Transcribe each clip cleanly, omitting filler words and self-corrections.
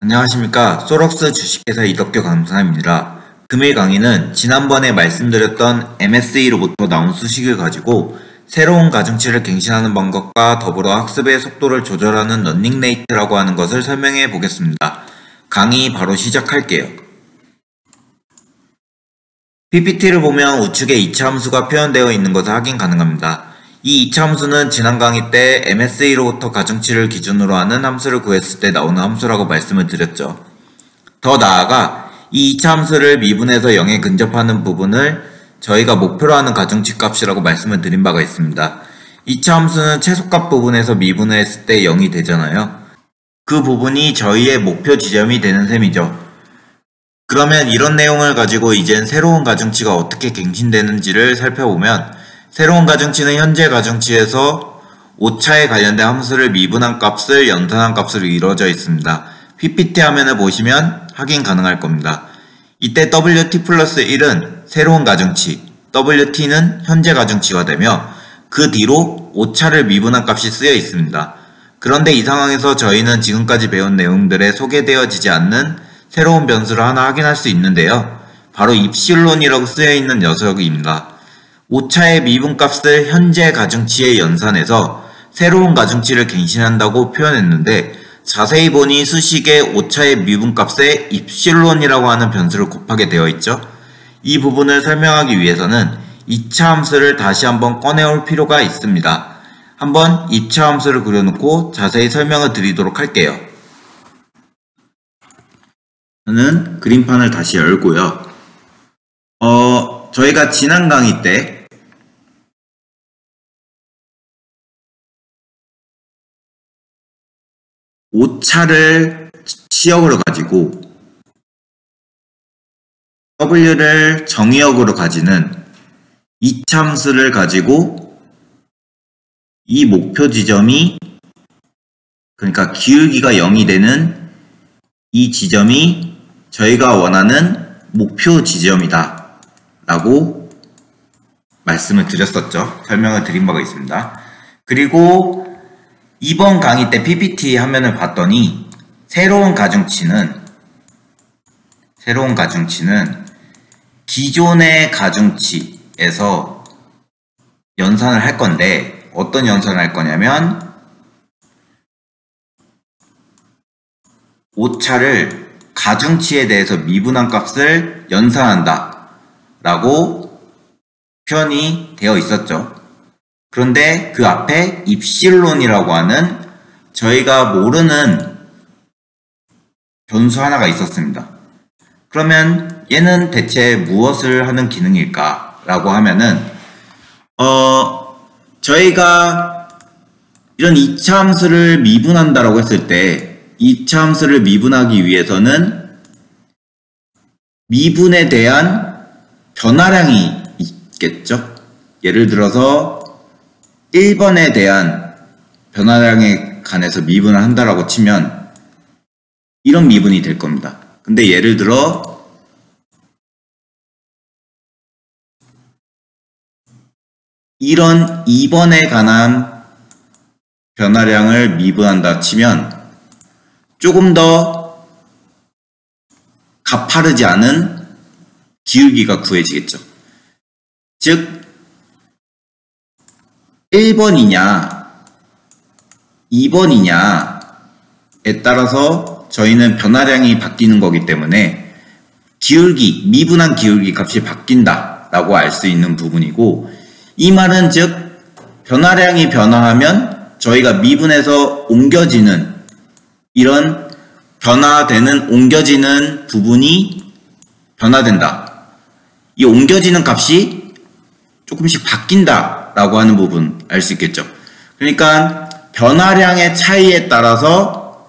안녕하십니까. 소럭스 주식회사 이덕규 강사입니다. 금일 강의는 지난번에 말씀드렸던 MSE로부터 나온 수식을 가지고 새로운 가중치를 갱신하는 방법과 더불어 학습의 속도를 조절하는 러닝레이트라고 하는 것을 설명해 보겠습니다. 강의 바로 시작할게요. PPT를 보면 우측에 이차 함수가 표현되어 있는 것을 확인 가능합니다. 이 이차 함수는 지난 강의 때 MSE로부터 가중치를 기준으로 하는 함수를 구했을 때 나오는 함수라고 말씀을 드렸죠. 더 나아가 이 이차 함수를 미분해서 0에 근접하는 부분을 저희가 목표로 하는 가중치 값이라고 말씀을 드린 바가 있습니다. 이차 함수는 최소값 부분에서 미분을 했을 때 0이 되잖아요. 그 부분이 저희의 목표 지점이 되는 셈이죠. 그러면 이런 내용을 가지고 이젠 새로운 가중치가 어떻게 갱신되는지를 살펴보면 새로운 가중치는 현재 가중치에서 오차에 관련된 함수를 미분한 값을 연산한 값으로 이루어져 있습니다. PPT 화면을 보시면 확인 가능할 겁니다. 이때 WT 플러스 1은 새로운 가중치, WT는 현재 가중치가 되며 그 뒤로 오차를 미분한 값이 쓰여 있습니다. 그런데 이 상황에서 저희는 지금까지 배운 내용들에 소개되어지지 않는 새로운 변수를 하나 확인할 수 있는데요. 바로 입실론이라고 쓰여 있는 녀석입니다. 오차의 미분값을 현재 가중치에 연산해서 새로운 가중치를 갱신한다고 표현했는데 자세히 보니 수식에 오차의 미분값에 입실론이라고 하는 변수를 곱하게 되어 있죠. 이 부분을 설명하기 위해서는 이차 함수를 다시 한번 꺼내올 필요가 있습니다. 한번 이차 함수를 그려놓고 자세히 설명을 드리도록 할게요. 저는 그림판을 다시 열고요. 저희가 지난 강의 때 오차를 치역으로 가지고 W를 정의역으로 가지는 이차 함수를 가지고 이 목표 지점이 그러니까 기울기가 0이 되는 이 지점이 저희가 원하는 목표 지점이다 라고 말씀을 드렸었죠. 설명을 드린 바가 있습니다. 그리고 이번 강의 때 PPT 화면을 봤더니 새로운 가중치는 기존의 가중치에서 연산을 할 건데 어떤 연산을 할 거냐면 오차를 가중치에 대해서 미분한 값을 연산한다 라고 표현이 되어 있었죠. 그런데 그 앞에 입실론이라고 하는 저희가 모르는 변수 하나가 있었습니다. 그러면 얘는 대체 무엇을 하는 기능일까? 라고 하면은 저희가 이런 이차 함수를 미분한다라고 했을 때 이차 함수를 미분하기 위해서는 미분에 대한 변화량이 있겠죠. 예를 들어서 1번에 대한 변화량에 관해서 미분을 한다라고 치면 이런 미분이 될 겁니다. 근데 예를 들어 이런 2번에 관한 변화량을 미분한다 치면 조금 더 가파르지 않은 기울기가 구해지겠죠. 즉 1번이냐 2번이냐에 따라서 저희는 변화량이 바뀌는 거기 때문에 기울기, 미분한 기울기 값이 바뀐다 라고 알 수 있는 부분이고, 이 말은 즉 변화량이 변화하면 저희가 미분해서 옮겨지는 이런 옮겨지는 부분이 변화된다. 이 옮겨지는 값이 조금씩 바뀐다 라고 하는 부분 알 수 있겠죠. 그러니까 변화량의 차이에 따라서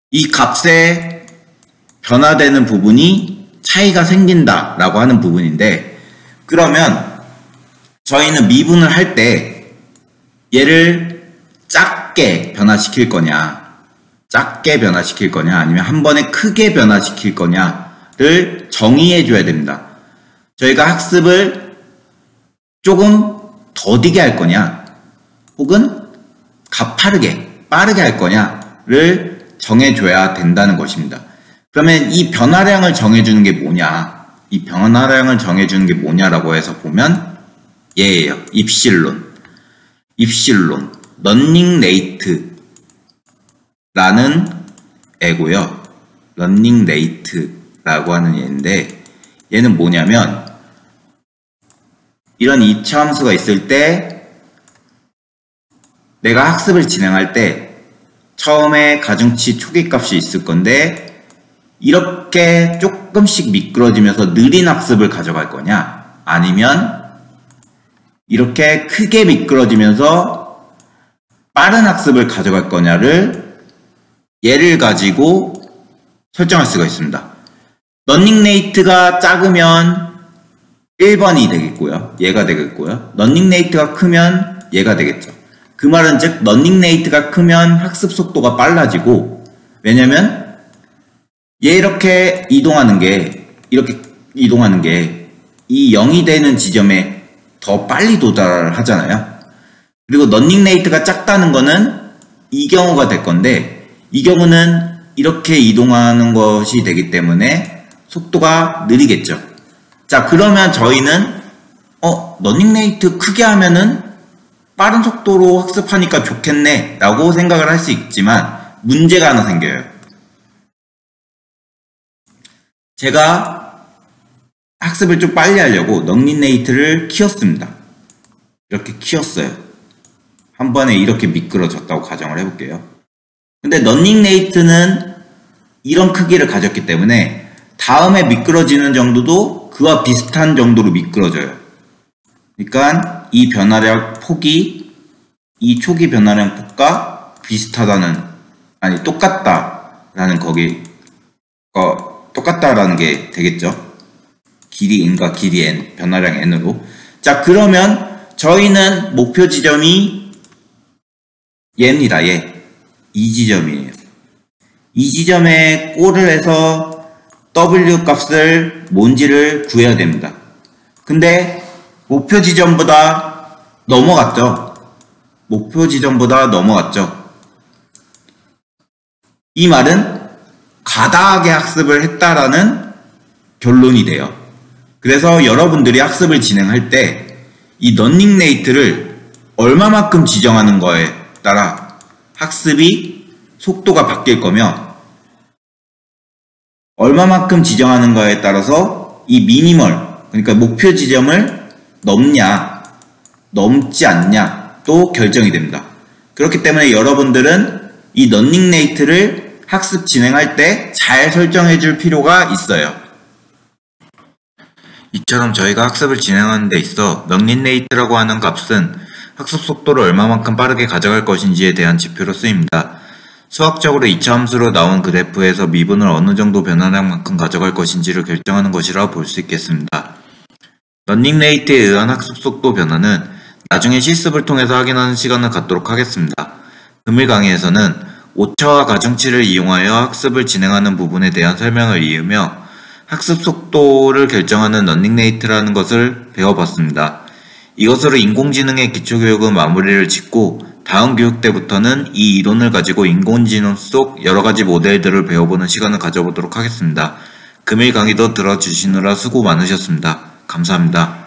이 값에 변화되는 부분이 차이가 생긴다 라고 하는 부분인데, 그러면 저희는 미분을 할 때 얘를 작게 변화시킬 거냐 아니면 한 번에 크게 변화시킬 거냐를 정의해 줘야 됩니다. 저희가 학습을 조금 더디게 할 거냐 혹은 가파르게 빠르게 할 거냐를 정해줘야 된다는 것입니다. 그러면 이 변화량을 정해주는 게 뭐냐? 이 변화량을 정해주는 게 뭐냐라고 해서 보면 얘예요. 입실론, 러닝 레이트라는 애고요. 러닝 레이트라고 하는 얘인데 얘는 뭐냐면 이런 2차 함수가 있을 때 내가 학습을 진행할 때 처음에 가중치 초기 값이 있을 건데 이렇게 조금씩 미끄러지면서 느린 학습을 가져갈 거냐, 아니면 이렇게 크게 미끄러지면서 빠른 학습을 가져갈 거냐를 얘를 가지고 설정할 수가 있습니다. 러닝 레이트가 작으면 1번이 되겠고요. 얘가 되겠고요. 러닝 레이트가 크면 얘가 되겠죠. 그 말은 즉 러닝 레이트가 크면 학습 속도가 빨라지고, 왜냐면 얘 이렇게 이동하는 게 이 0이 되는 지점에 더 빨리 도달하잖아요. 그리고 러닝 레이트가 작다는 거는 이 경우가 될 건데, 이 경우는 이렇게 이동하는 것이 되기 때문에 속도가 느리겠죠. 자, 그러면 저희는 러닝 레이트 크게 하면은 빠른 속도로 학습하니까 좋겠네 라고 생각을 할 수 있지만 문제가 하나 생겨요. 제가 학습을 좀 빨리 하려고 러닝 레이트를 키웠습니다. 이렇게 키웠어요. 한 번에 이렇게 미끄러졌다고 가정을 해볼게요. 근데 러닝 레이트는 이런 크기를 가졌기 때문에 다음에 미끄러지는 정도도 그와 비슷한 정도로 미끄러져요. 그러니까 이 변화량 폭이 이 초기 변화량 폭과 똑같다라는 똑같다라는 게 되겠죠. 길이 n과 길이 n, 변화량 n으로. 자, 그러면 저희는 목표 지점이 얘입니다. 이 지점이에요. 이 지점에 꼴을 해서 w 값을 뭔지를 구해야 됩니다. 근데 목표 지점보다 넘어갔죠. 이 말은 과다하게 학습을 했다라는 결론이 돼요. 그래서 여러분들이 학습을 진행할 때 이 러닝 레이트를 얼마만큼 지정하는 거에 따라 학습이 속도가 바뀔 거며, 얼마만큼 지정하는 거에 따라서 이 미니멀, 그러니까 목표 지점을 넘냐 넘지 않냐 또 결정이 됩니다. 그렇기 때문에 여러분들은 이 러닝 레이트를 학습 진행할 때 잘 설정해 줄 필요가 있어요. 이처럼 저희가 학습을 진행하는 데 있어 러닝 레이트라고 하는 값은 학습 속도를 얼마만큼 빠르게 가져갈 것인지에 대한 지표로 쓰입니다. 수학적으로 2차 함수로 나온 그래프에서 미분을 어느 정도 변화량만큼 가져갈 것인지를 결정하는 것이라 볼 수 있겠습니다. 러닝 레이트에 의한 학습 속도 변화는 나중에 실습을 통해서 확인하는 시간을 갖도록 하겠습니다. 금일 강의에서는 오차와 가중치를 이용하여 학습을 진행하는 부분에 대한 설명을 이으며 학습 속도를 결정하는 러닝 레이트라는 것을 배워봤습니다. 이것으로 인공지능의 기초교육은 마무리를 짓고 다음 교육 때부터는 이 이론을 가지고 인공지능 속 여러가지 모델들을 배워보는 시간을 가져보도록 하겠습니다. 금일 강의도 들어주시느라 수고 많으셨습니다. 감사합니다.